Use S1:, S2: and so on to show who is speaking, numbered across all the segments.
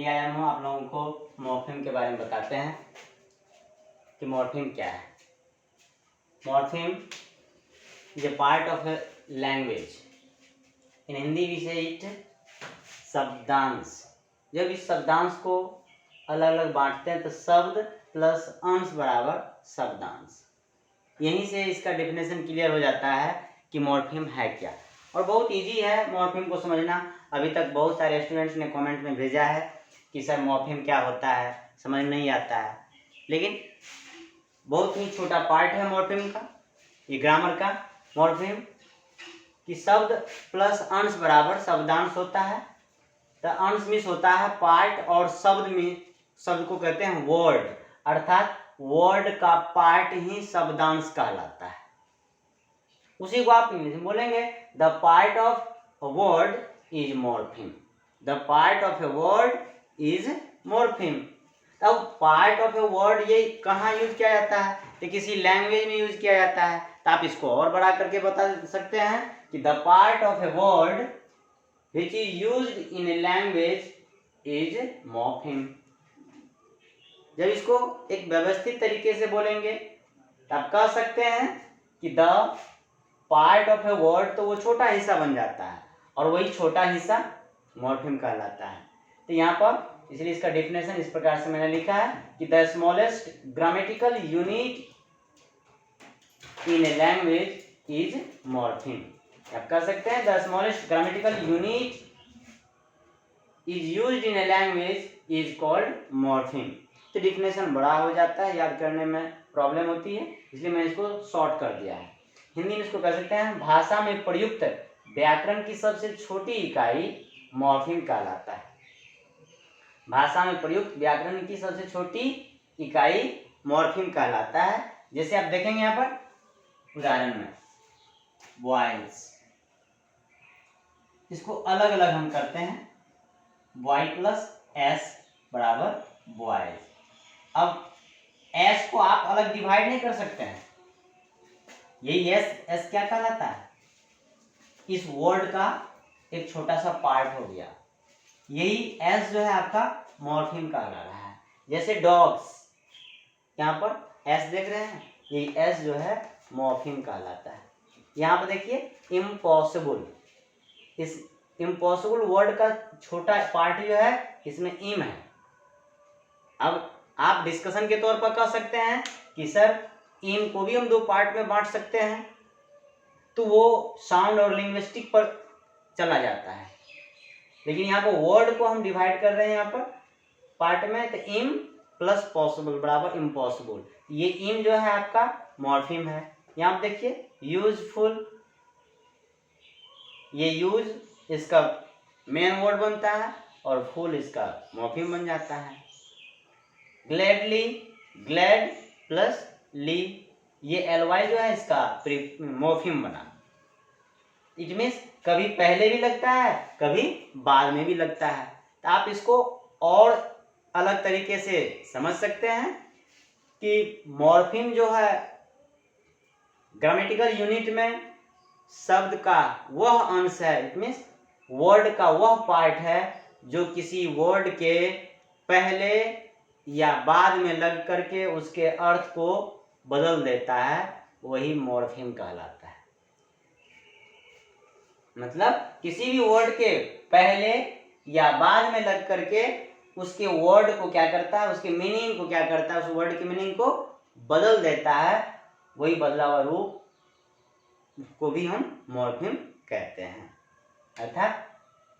S1: Finally आया हूँ आप लोगों को मॉर्फिम के बारे में बताते हैं कि मॉर्फिम क्या है। Morpheme is a part of a language. In Hindi we say it शब्दांश। जब इस शब्दांश को अलग अलग बांटते हैं तो शब्द प्लस अंश बराबर शब्दांश। यहीं से इसका डेफिनेशन क्लियर हो जाता है कि मॉर्फिम है क्या। और बहुत इजी है मॉर्फिम को समझना। अभी तक बहुत सारे स्टूडेंट्स ने कमेंट में भेजा है कि सर मॉर्फिम क्या होता है, समझ नहीं आता है। लेकिन बहुत ही छोटा पार्ट है मॉर्फिम का, ये ग्रामर का। मॉर्फिम कि शब्द प्लस अंश बराबर शब्दांश होता है। तो अंश मीन्स होता है पार्ट और शब्द में, शब्द को कहते हैं वर्ड, अर्थात वर्ड का पार्ट ही शब्दांश कहलाता है। उसी को आप इंग्लिश में बोलेंगे the part of a word is morpheme. The part of a word is morpheme. अब पार्ट ऑफ ए वर्ड ये कहाँ यूज किया जाता है? तो किसी लैंग्वेज में यूज किया जाता है। तो आप इसको और बड़ा करके बता सकते हैं कि the part of a word which is used in a language is morpheme. जब इसको एक व्यवस्थित तरीके से बोलेंगे तो आप कह सकते हैं कि the part of a word, तो वो छोटा हिस्सा बन जाता है और वही छोटा हिस्सा मॉर्फिम कहलाता है। तो यहाँ पर इसलिए इसका डेफिनेशन इस प्रकार से मैंने लिखा है कि the smallest grammatical unit in a language is morpheme. आप कह सकते हैं the smallest grammatical unit is used in a language is called morpheme. तो डेफिनेशन बड़ा हो जाता है, याद करने में प्रॉब्लम होती है, इसलिए मैंने इसको शॉर्ट कर दिया है। हिंदी में इसको कह सकते हैं भाषा में प्रयुक्त व्याकरण की सबसे छोटी इकाई मॉर्फिम कहलाता है। भाषा में प्रयुक्त व्याकरण की सबसे छोटी इकाई मॉर्फिम कहलाता है। जैसे आप देखेंगे यहाँ पर उदाहरण में वॉइस, इसको अलग अलग हम करते हैं, वाई प्लस एस बराबर वॉइस। अब एस को आप अलग डिवाइड नहीं कर सकते हैं, यही एस क्या कहलाता है? इस वर्ड का एक छोटा सा पार्ट हो गया। यही एस जो है आपका मॉर्फिम कहला रहा है। जैसे डॉग्स, यहाँ पर एस देख रहे हैं, यही एस जो है मॉर्फिम कहलाता है। यहाँ पर देखिए इम्पॉसिबल, इस इम्पॉसिबल वर्ड का छोटा पार्ट जो है इसमें इम है। अब आप डिस्कशन के तौर पर कह सकते हैं कि सर इम को भी हम दो पार्ट में बांट सकते हैं, तो वो साउंड और लिंग्विस्टिक पर चला जाता है। लेकिन यहाँ पर वर्ड को हम डिवाइड कर रहे हैं यहाँ पर पार्ट में, तो इम प्लस पॉसिबल बराबर इम्पॉसिबल। ये इम जो है आपका मॉर्फिम है। यहाँ पर देखिए यूजफुल, ये यूज इसका मेन वर्ड बनता है और फुल इसका मॉर्फिम बन जाता है। ग्लैडली, ग्लैड प्लस ली, ये एलवाई जो है इसका मॉर्फिम बना। इट मीन्स कभी पहले भी लगता है, कभी बाद में भी लगता है। तो आप इसको और अलग तरीके से समझ सकते हैं कि मॉर्फिम जो है ग्रामेटिकल यूनिट में शब्द का वह अंश है, इट मीन्स वर्ड का वह पार्ट है जो किसी वर्ड के पहले या बाद में लग करके उसके अर्थ को बदल देता है, वही मॉर्फिम कहलाता है। मतलब किसी भी वर्ड के पहले या बाद में लग करके उसके वर्ड को क्या करता है, उसके मीनिंग को क्या करता है, उस वर्ड के मीनिंग को बदल देता है, वही बदला हुआ रूप को भी हम मॉर्फिम कहते हैं। अर्थात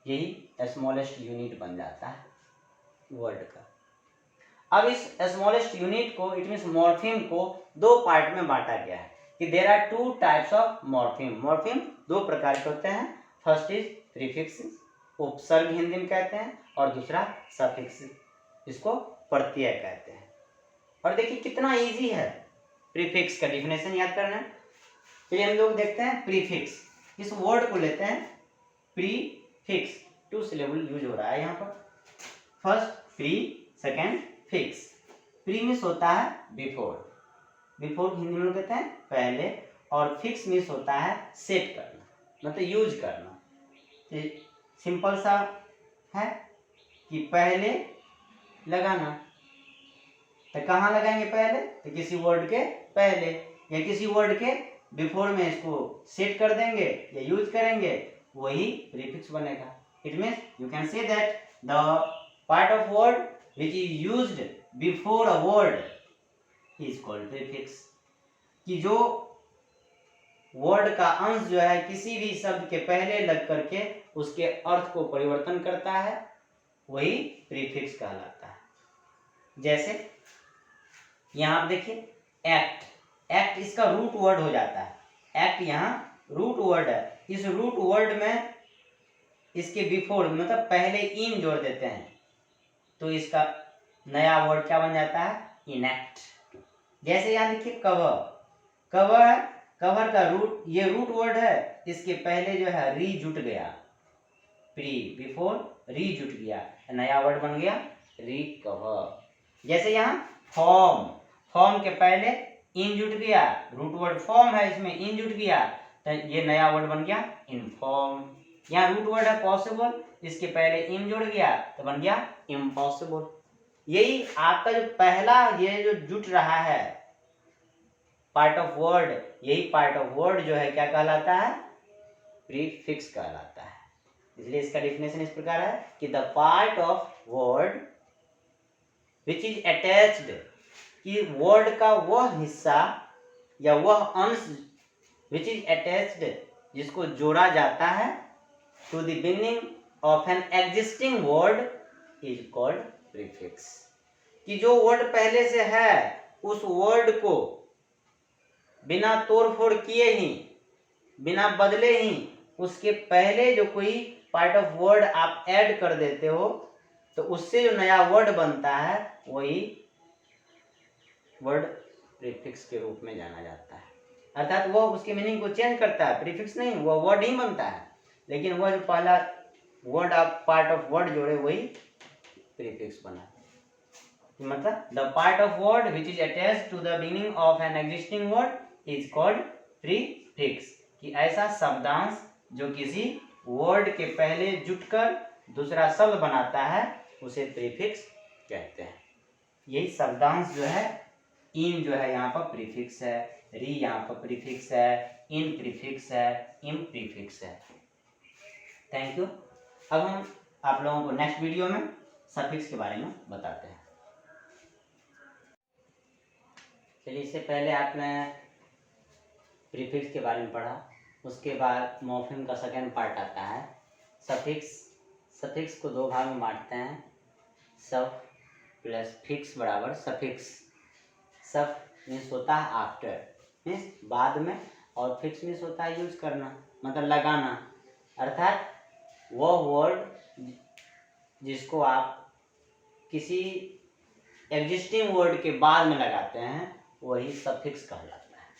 S1: यही स्मॉलेस्ट यूनिट बन जाता है वर्ड का। अब इस स्मॉलेस्ट यूनिट को, इट मीन्स मॉर्फिम को दो पार्ट में बांटा गया है कि there are two types of morpheme. Morpheme दो प्रकार के होते हैं। फर्स्ट इज प्रीफिक्स, उपसर्ग हिंदी में कहते हैं, और दूसरा सफिक्स, इसको प्रत्यय कहते हैं। और देखिए कितना इजी है प्रीफिक्स का डेफिनेशन याद करना। चलिए हम लोग देखते हैं प्रीफिक्स। इस वर्ड को लेते हैं प्रीफिक्स, टू सिलेबल यूज हो रहा है यहाँ पर। First pre, second fix. Pre means होता है बिफोर, बिफोर हिंदी में कहते हैं पहले, और फिक्स मीन्स होता है सेट करना, मतलब यूज करना। तो सिंपल सा है कि पहले लगाना। तो कहाँ लगाएंगे पहले? तो किसी वर्ड के पहले या किसी वर्ड के बिफोर में इसको सेट कर देंगे या यूज करेंगे, वही प्रीफिक्स बनेगा। It means you can say that the part of word which is used before a word is called prefix. कि जो वर्ड का अंश जो है किसी भी शब्द के पहले लग करके उसके अर्थ को परिवर्तन करता है, वही प्रीफिक्स कहलाता है। जैसे यहां आप देखिए एक्ट, एक्ट इसका रूट वर्ड हो जाता है। एक्ट यहाँ रूट वर्ड है। इस रूट वर्ड में इसके बिफोर मतलब पहले इन जोड़ देते हैं तो इसका नया वर्ड क्या बन जाता है? इनएक्ट। जैसे यहाँ देखिए कवर, कवर, कवर का रूट, ये रूट वर्ड है, इसके पहले जो है री जुट गया, प्री बिफोर री जुट गया, नया वर्ड बन गया रिकवर। जैसे यहाँ फॉर्म, फॉर्म के पहले इन जुट गया, रूट वर्ड फॉर्म है, इसमें इन जुट गया तो ये नया वर्ड बन गया इनफॉर्म। यहाँ रूट वर्ड है पॉसिबल, इसके पहले इन जुड़ गया तो बन गया इम्पॉसिबल। यही आपका जो पहला ये जो जुट रहा है पार्ट ऑफ वर्ड, यही पार्ट ऑफ वर्ड जो है क्या कहलाता है? प्रीफिक्स कहलाता है। इसलिए इसका डेफिनेशन इस प्रकार है कि the part of word which is attached, कि वर्ड का वह हिस्सा या वह अंश विच इज अटैच्ड, जिसको जोड़ा जाता है, to the beginning of an existing word is called prefix. कि जो वर्ड पहले से है उस वर्ड को बिना तोड़ फोड़ किए ही, बिना बदले ही उसके पहले जो कोई पार्ट ऑफ वर्ड आप ऐड कर देते हो तो उससे जो नया वर्ड बनता है वही वर्ड प्रीफिक्स के रूप में जाना जाता है। अर्थात वह उसके मीनिंग को चेंज करता है, प्रीफिक्स नहीं, वह वर्ड ही बनता है, लेकिन वह जो पहला वर्ड आप पार्ट ऑफ वर्ड जोड़े वही प्रीफिक्स बना। मतलब the part of word which is attached to the beginning of an existing word is called prefix. कि ऐसा शब्दांश जो किसी वर्ड के पहले जुटकर दूसरा शब्द बनाता है उसे प्रीफिक्स कहते हैं। यही शब्दांश जो है, इन जो है यहाँ पर प्रीफिक्स है, री यहाँ पर प्रीफिक्स है, इन प्रीफिक्स है, इम प्रीफिक्स है। Thank you. अब हम आप लोगों को नेक्स्ट वीडियो में सफिक्स के बारे में बताते हैं। चलिए, इससे पहले आपने प्रीफिक्स के बारे में पढ़ा, उसके बाद मॉर्फिम का सेकेंड पार्ट आता है सफिक्स। सफिक्स को दो भाग में बांटते हैं, सफ प्लस फिक्स बराबर सफिक्स। सफ मीन्स होता है आफ्टर, मीन्स बाद में, और फिक्स मीन्स होता है यूज करना, मतलब लगाना। अर्थात वह वर्ड जिसको आप किसी एग्जिस्टिंग वर्ड के बाद में लगाते हैं वही सफिक्स कहलाता है।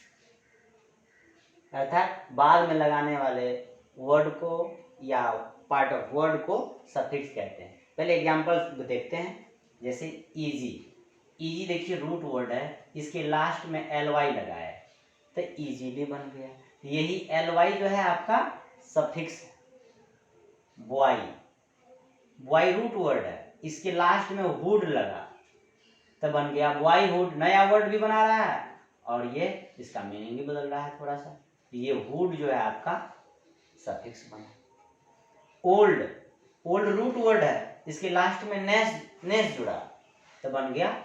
S1: अर्थात बाद में लगाने वाले वर्ड को या पार्ट ऑफ वर्ड को सफिक्स कहते हैं। पहले एग्जांपल देखते हैं। जैसे इजी, इजी देखिए रूट वर्ड है, इसके लास्ट में एल वाई लगा है तो इजीली बन गया। यही एल वाई जो है आपका सफिक्स है। बॉय, बॉय रूट वर्ड है, इसके लास्ट में हुड लगा तो बन गया बॉयहुड। नया वर्ड भी बना रहा है और ये इसका मीनिंग भी बदल रहा है थोड़ा सा। ये हुड जो है आपका सफिक्स बना। ओल्ड, ओल्ड रूट वर्ड है, इसके लास्ट में नेस, नेस जुड़ा तो बन गया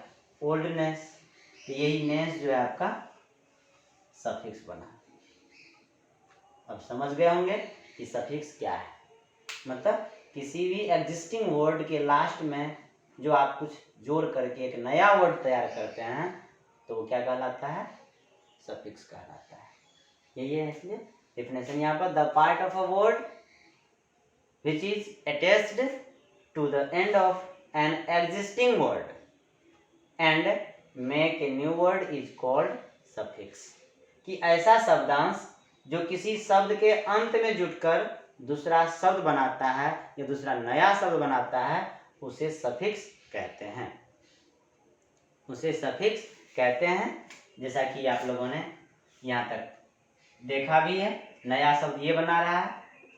S1: ओल्डनेस। तो यही नेस जो है आपका सफिक्स बना। अब समझ गए होंगे कि सफिक्स क्या है। मतलब किसी भी एग्जिस्टिंग वर्ड के लास्ट में जो आप कुछ जोड़ करके एक नया वर्ड तैयार करते हैं तो वो क्या कहलाता है? सफिक्स कहलाता है। यही है इसलिए डेफिनेशन यहाँ पर, the part of a word which is attached to the end of an existing word and make a new word is called suffix. कि ऐसा शब्दांश जो किसी शब्द के अंत में जुटकर दूसरा शब्द बनाता है या दूसरा नया शब्द बनाता है उसे सफिक्स कहते हैं, उसे सफिक्स कहते हैं। जैसा कि आप लोगों ने यहाँ तक देखा भी है, नया शब्द ये बना रहा है,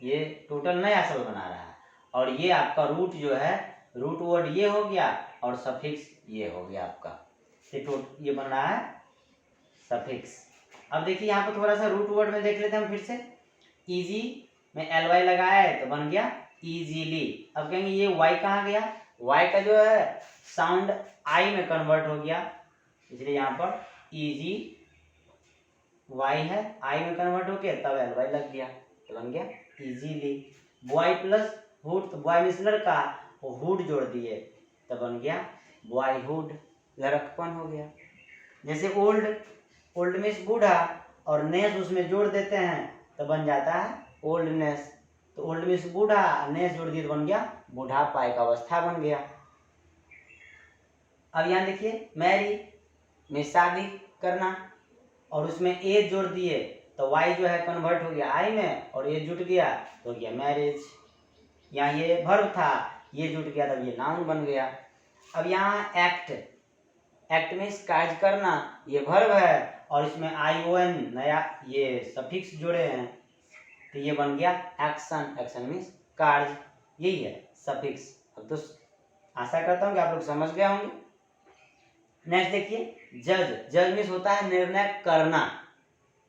S1: ये टोटल नया शब्द बना रहा है, और ये आपका रूट जो है रूट वर्ड ये हो गया और सफिक्स ये हो गया आपका, ये बन रहा है सफिक्स। अब देखिए यहाँ पर थोड़ा सा रूट वर्ड में देख लेते हैं हम फिर से। इजी में ly लगाया है तो बन गया इजीली। अब कहेंगे ये y कहाँ गया, y का जो है साउंड आई में कन्वर्ट हो गया, इसलिए यहाँ पर इजी y है, आई में कन्वर्ट हो गया तब ly लग गया तो बन गया इजीली। बॉय प्लस हुड, तो बॉय मीन्स लड़का, वो हुड जोड़ दिए तो बन गया बॉयहुड, लड़कपन हो गया। जैसे ओल्ड, ओल्ड मीन्स बूढ़ा और नेस उसमें जोड़ देते हैं तो बन जाता है ओल्डनेस, तो ओल्ड मीन्स बूढ़ा, नेस जोड़ दिए तो बन गया बुढ़ापा, एक अवस्था बन गया। अब यहाँ देखिए मैरी में शादी करना और उसमें एज जोड़ दिए तो वाई जो है कन्वर्ट हो गया आई में और ये जुट गया तो हो गया मैरिज। यहाँ ये वर्ब था, ये जुट गया तब ये नाउन बन गया। अब यहाँ एक्ट, एक्ट मीन्स कार्य करना, ये वर्ब है और इसमें ION नया ये सफिक्स जोड़े हैं तो ये बन गया एक्शन, एक्शन मीन्स कार्य, यही है सफिक्स। अब तो आशा करता हूँ कि आप लोग समझ गए होंगे। नेक्स्ट देखिए जज, जज मीन्स होता है निर्णय करना,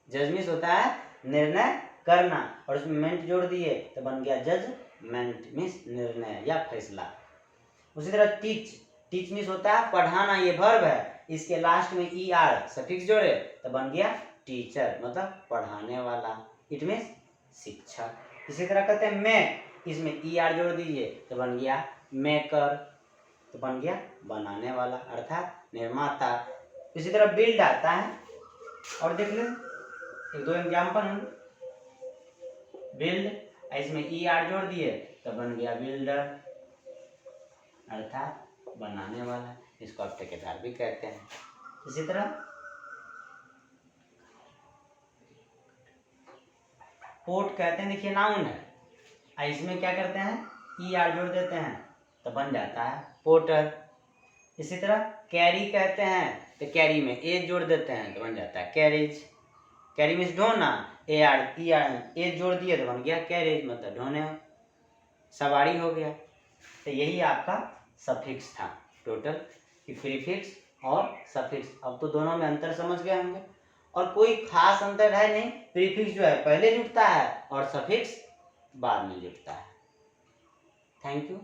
S1: जज मीन्स होता है निर्णय करना और उसमें मेंट जोड़ दिए तो बन गया जजमेंट मीन्स निर्णय या फैसला। उसी तरह टीच, टीच मीन्स होता है पढ़ाना, ये वर्ब है, इसके लास्ट में ER सफिक्स जोड़े तो बन गया टीचर, मतलब पढ़ाने वाला, इट मीन्स शिक्षक। इसी तरह कहते हैं मेक, इसमें ER जोड़ दीजिए तो बन गया मेकर, तो बन गया बनाने वाला अर्थात निर्माता। इसी तरह बिल्ड आता है और देख लो एक दो एग्जाम्पल हम, बिल्ड इसमें ER जोड़ दिए तो बन गया बिल्डर अर्थात बनाने वाला, इसको आप ठेकेदार भी कहते हैं। इसी तरह पोर्ट कहते हैं, देखिए नाउन है, इसमें क्या करते हैं ER जोड़ देते हैं तो बन जाता है पोर्टर। इसी तरह कैरी कहते हैं तो कैरी में एज जोड़ देते हैं तो बन जाता है कैरेज, कैरी मीन्स ढोना, एज जोड़ दिए तो बन गया कैरेज, मतलब ढोने, सवारी हो गया। तो यही आपका सफिक्स था टोटल, कि प्रीफिक्स और सफिक्स। अब तो दोनों में अंतर समझ गए होंगे और कोई खास अंतर है नहीं, प्रीफिक्स जो है पहले जुटता है और सफिक्स बाद में जुटता है। Thank you.